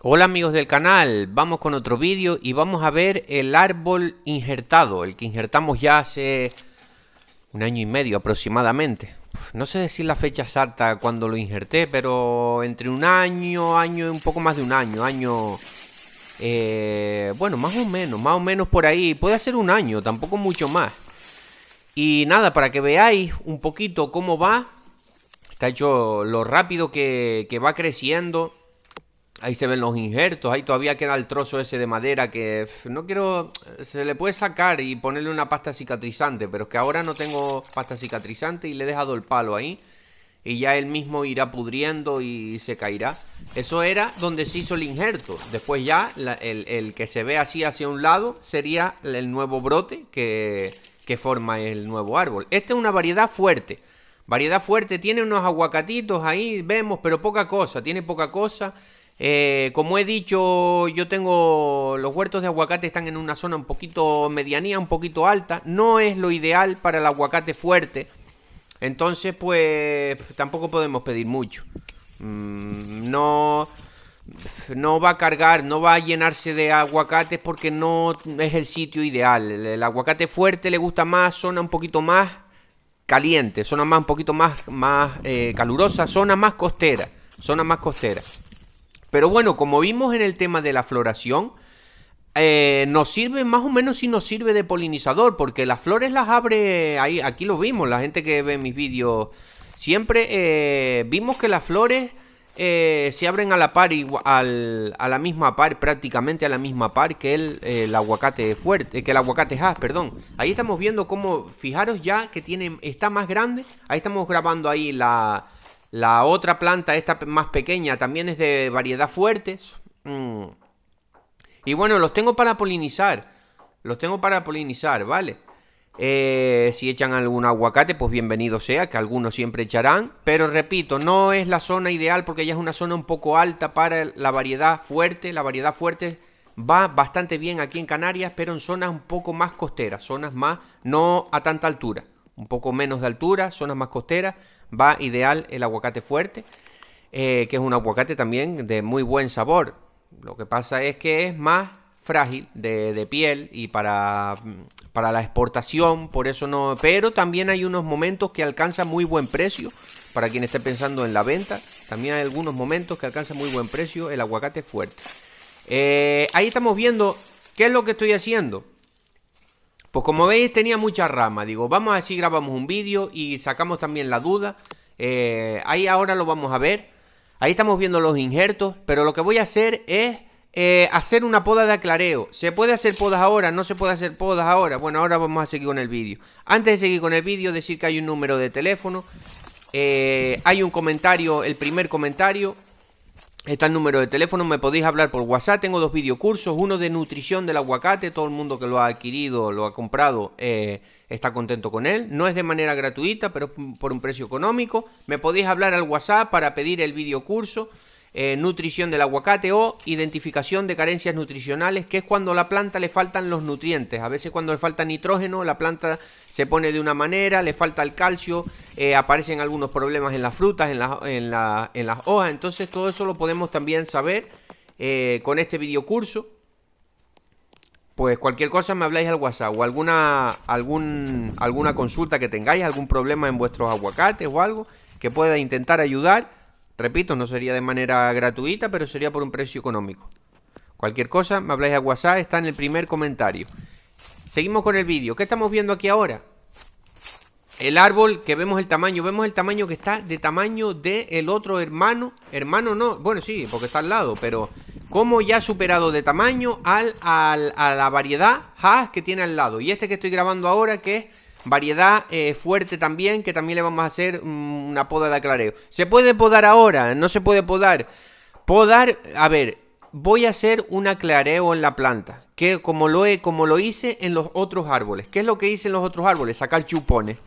Hola amigos del canal, vamos con otro vídeo y vamos a ver el árbol injertado, el que injertamos ya hace un año y medio aproximadamente. No sé decir la fecha exacta cuando lo injerté, pero entre un año y un poco más de un año, bueno, más o menos por ahí, puede ser un año, tampoco mucho más. Y nada, para que veáis un poquito cómo va, está hecho lo rápido que va creciendo. Ahí se ven los injertos, ahí todavía queda el trozo ese de madera que no quiero, se le puede sacar y ponerle una pasta cicatrizante, pero es que ahora no tengo pasta cicatrizante y le he dejado el palo ahí y ya él mismo irá pudriendo y se caerá. Eso era donde se hizo el injerto. Después ya el que se ve así hacia un lado sería el nuevo brote que forma el nuevo árbol. Esta es una variedad fuerte. Variedad fuerte, tiene unos aguacatitos ahí, vemos, pero poca cosa, tiene poca cosa. Como he dicho, yo tengo los huertos de aguacate están en una zona un poquito medianía, un poquito alta. No es lo ideal para el aguacate fuerte. Entonces, pues tampoco podemos pedir mucho. No, no va a cargar, no va a llenarse de aguacates porque no es el sitio ideal. El aguacate fuerte le gusta más, zona un poquito más caliente, zona más un poquito más calurosa, zona más costera, zona más costera. Pero bueno, como vimos en el tema de la floración, nos sirve más o menos si nos sirve de polinizador, porque las flores las abre, ahí, aquí lo vimos, la gente que ve mis vídeos, siempre vimos que las flores se abren a la par, a la misma par, prácticamente a la misma par que el aguacate fuerte, que el aguacate Hass, perdón. Ahí estamos viendo cómo, fijaros ya que tiene, está más grande, ahí estamos grabando ahí la otra planta, esta más pequeña, también es de variedad fuertes. Y bueno, los tengo para polinizar. Los tengo para polinizar, ¿vale? Si echan algún aguacate, pues bienvenido sea, que algunos siempre echarán. Pero repito, no es la zona ideal porque ya es una zona un poco alta para la variedad fuerte. La variedad fuerte va bastante bien aquí en Canarias, pero en zonas un poco más costeras. Zonas más, no a tanta altura. Un poco menos de altura, zonas más costeras. Va ideal el aguacate fuerte, que es un aguacate también de muy buen sabor. Lo que pasa es que es más frágil de piel y para la exportación, por eso no. Pero también hay unos momentos que alcanza muy buen precio. Para quien esté pensando en la venta, también hay algunos momentos que alcanza muy buen precio el aguacate fuerte. Ahí estamos viendo qué es lo que estoy haciendo. Pues como veis tenía mucha rama, digo, vamos a ver si grabamos un vídeo y sacamos también la duda. Ahí ahora lo vamos a ver. Ahí estamos viendo los injertos, pero lo que voy a hacer es hacer una poda de aclareo. ¿Se puede hacer podas ahora? ¿No se puede hacer podas ahora? Bueno, ahora vamos a seguir con el vídeo. Antes de seguir con el vídeo, decir que hay un número de teléfono. Hay un comentario, el primer comentario. Está el número de teléfono, me podéis hablar por WhatsApp. Tengo dos videocursos, uno de nutrición del aguacate. Todo el mundo que lo ha adquirido, lo ha comprado, está contento con él. No es de manera gratuita, pero por un precio económico. Me podéis hablar al WhatsApp para pedir el videocurso. Nutrición del aguacate o identificación de carencias nutricionales, que es cuando a la planta le faltan los nutrientes. A veces cuando le falta nitrógeno, la planta se pone de una manera, le falta el calcio, aparecen algunos problemas en las frutas, en las hojas. Entonces todo eso lo podemos también saber con este videocurso. Pues cualquier cosa me habláis al WhatsApp o alguna consulta que tengáis, algún problema en vuestros aguacates o algo que pueda intentar ayudar. Repito, no sería de manera gratuita, pero sería por un precio económico. Cualquier cosa, me habláis a WhatsApp, está en el primer comentario. Seguimos con el vídeo. ¿Qué estamos viendo aquí ahora? El árbol, que vemos el tamaño que está de tamaño del otro hermano. Hermano no, bueno sí, porque está al lado, pero como ya ha superado de tamaño a la variedad Hass que tiene al lado. Y este que estoy grabando ahora, que es variedad fuerte también, que también le vamos a hacer una poda de aclareo. ¿Se puede podar ahora? No se puede podar. Podar, a ver, voy a hacer un aclareo en la planta, que como lo hice en los otros árboles. ¿Qué es lo que hice en los otros árboles? Sacar chupones.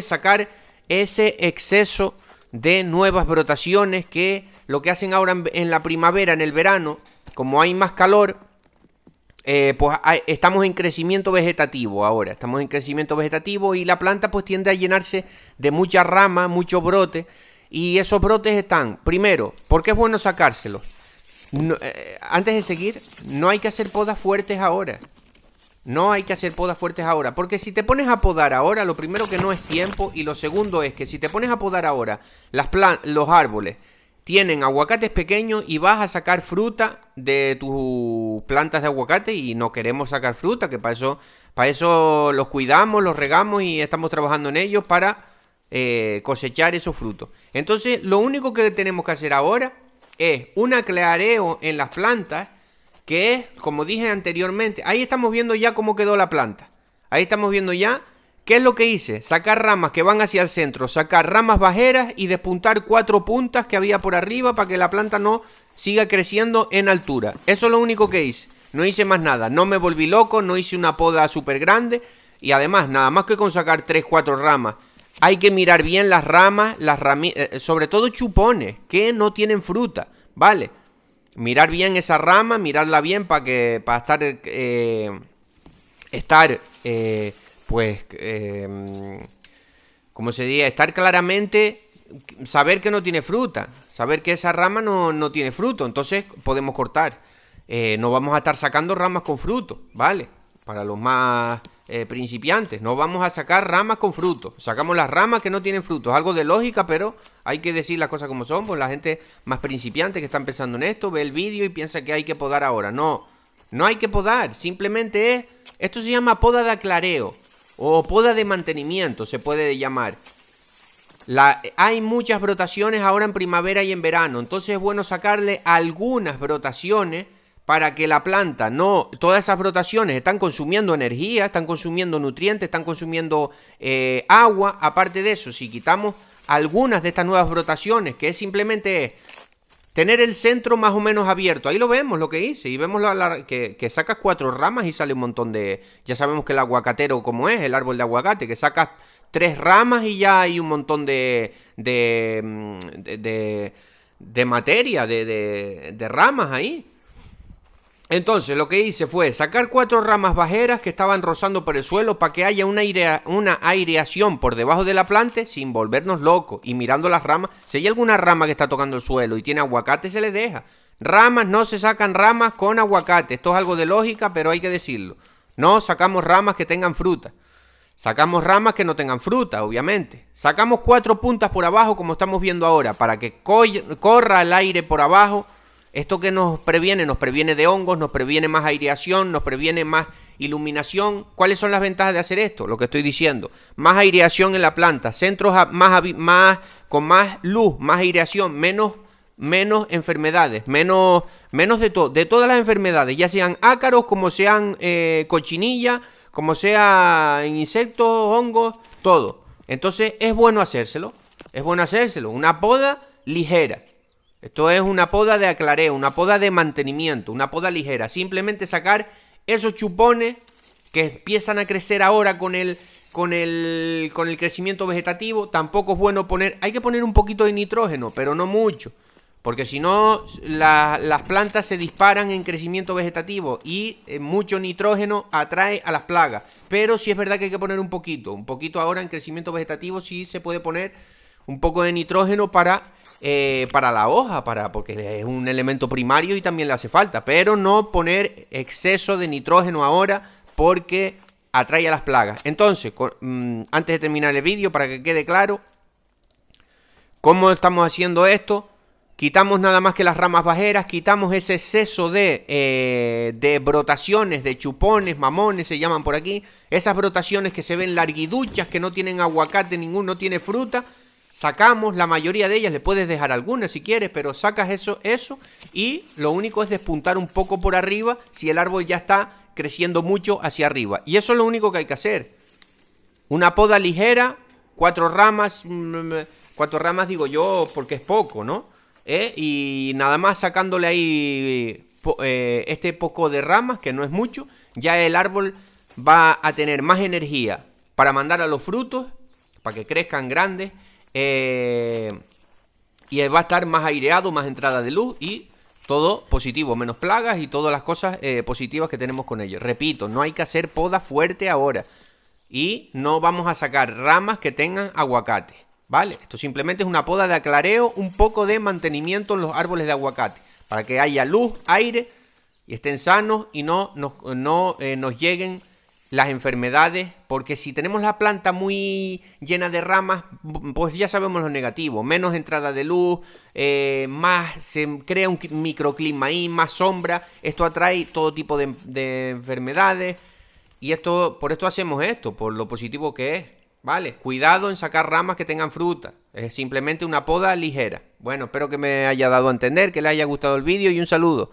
Sacar ese exceso de nuevas brotaciones que lo que hacen ahora en la primavera, en el verano, como hay más calor, pues estamos en crecimiento vegetativo ahora, estamos en crecimiento vegetativo y la planta pues tiende a llenarse de mucha rama, mucho brote, y esos brotes están, primero, ¿por qué es bueno sacárselos? Antes de seguir, no hay que hacer podas fuertes ahora. No hay que hacer podas fuertes ahora, porque si te pones a podar ahora, lo primero que no es tiempo, y lo segundo es que si te pones a podar ahora, los árboles tienen aguacates pequeños y vas a sacar fruta de tus plantas de aguacate y no queremos sacar fruta, que para eso los cuidamos, los regamos y estamos trabajando en ellos para cosechar esos frutos. Entonces, lo único que tenemos que hacer ahora es un aclareo en las plantas, que es, como dije anteriormente, ahí estamos viendo ya cómo quedó la planta. Ahí estamos viendo ya qué es lo que hice. Sacar ramas que van hacia el centro, sacar ramas bajeras y despuntar 4 puntas que había por arriba para que la planta no siga creciendo en altura. Eso es lo único que hice. No hice más nada. No me volví loco, no hice una poda súper grande. Y además, nada más que con sacar 3-4 ramas, hay que mirar bien las ramas, sobre todo chupones que no tienen fruta, ¿vale? Mirar bien esa rama, mirarla bien para ¿cómo se dice? Estar claramente, saber que no tiene fruta, saber que esa rama no tiene fruto, entonces podemos cortar. No vamos a estar sacando ramas con fruto, ¿vale? Para los más principiantes, no vamos a sacar ramas con fruto, sacamos las ramas que no tienen frutos, algo de lógica, pero hay que decir las cosas como son, pues la gente más principiante que está empezando en esto, ve el vídeo y piensa que hay que podar ahora. No hay que podar, simplemente esto se llama poda de aclareo, o poda de mantenimiento, se puede llamar. Hay muchas brotaciones ahora en primavera y en verano, entonces es bueno sacarle algunas brotaciones para que la planta todas esas brotaciones están consumiendo energía, están consumiendo nutrientes, están consumiendo agua. Aparte de eso, si quitamos algunas de estas nuevas brotaciones, que simplemente tener el centro más o menos abierto, ahí lo vemos lo que hice, y vemos que sacas 4 ramas y sale un montón de... Ya sabemos que el aguacatero como es, el árbol de aguacate, que sacas 3 ramas y ya hay un montón de materia, de ramas ahí. Entonces lo que hice fue sacar 4 ramas bajeras que estaban rozando por el suelo para que haya una aireación por debajo de la planta sin volvernos locos, y mirando las ramas. Si hay alguna rama que está tocando el suelo y tiene aguacate, se le deja. Ramas, no se sacan ramas con aguacate. Esto es algo de lógica, pero hay que decirlo. No sacamos ramas que tengan fruta. Sacamos ramas que no tengan fruta, obviamente. Sacamos 4 puntas por abajo, como estamos viendo ahora, para que corra el aire por abajo. Esto que nos previene de hongos, nos previene más aireación, nos previene más iluminación. ¿Cuáles son las ventajas de hacer esto? Lo que estoy diciendo. Más aireación en la planta, centros con más luz, más aireación, menos enfermedades, menos de todas las enfermedades, ya sean ácaros, como sean cochinilla, como sean insectos, hongos, todo. Entonces es bueno hacérselo, una poda ligera. Esto es una poda de aclareo, una poda de mantenimiento, una poda ligera. Simplemente sacar esos chupones que empiezan a crecer ahora con el crecimiento vegetativo. Tampoco es bueno hay que poner un poquito de nitrógeno, pero no mucho. Porque si no, las plantas se disparan en crecimiento vegetativo y mucho nitrógeno atrae a las plagas. Pero sí es verdad que hay que poner un poquito ahora en crecimiento vegetativo sí se puede poner un poco de nitrógeno para la hoja, porque es un elemento primario y también le hace falta, pero no poner exceso de nitrógeno ahora porque atrae a las plagas. Entonces, antes de terminar el vídeo, para que quede claro cómo estamos haciendo esto, quitamos nada más que las ramas bajeras, quitamos ese exceso de brotaciones, de chupones, mamones se llaman por aquí, esas brotaciones que se ven larguiduchas, que no tienen aguacate ninguno, no tiene fruta. Sacamos la mayoría de ellas, le puedes dejar algunas si quieres, pero sacas eso y lo único es despuntar un poco por arriba si el árbol ya está creciendo mucho hacia arriba. Y eso es lo único que hay que hacer. Una poda ligera, 4 ramas, 4 ramas digo yo porque es poco, ¿no? Y nada más sacándole ahí este poco de ramas, que no es mucho, ya el árbol va a tener más energía para mandar a los frutos, para que crezcan grandes. Y va a estar más aireado, más entrada de luz y todo positivo, menos plagas y todas las cosas positivas que tenemos con ellos. Repito, no hay que hacer poda fuerte ahora y no vamos a sacar ramas que tengan aguacate, ¿vale? Esto simplemente es una poda de aclareo, un poco de mantenimiento en los árboles de aguacate para que haya luz, aire y estén sanos y no nos lleguen las enfermedades, porque si tenemos la planta muy llena de ramas, pues ya sabemos lo negativo, menos entrada de luz, más se crea un microclima ahí, más sombra, esto atrae todo tipo de enfermedades, y por esto hacemos esto, por lo positivo que es, ¿vale? Cuidado en sacar ramas que tengan fruta, es simplemente una poda ligera. Bueno, espero que me haya dado a entender, que les haya gustado el vídeo y un saludo.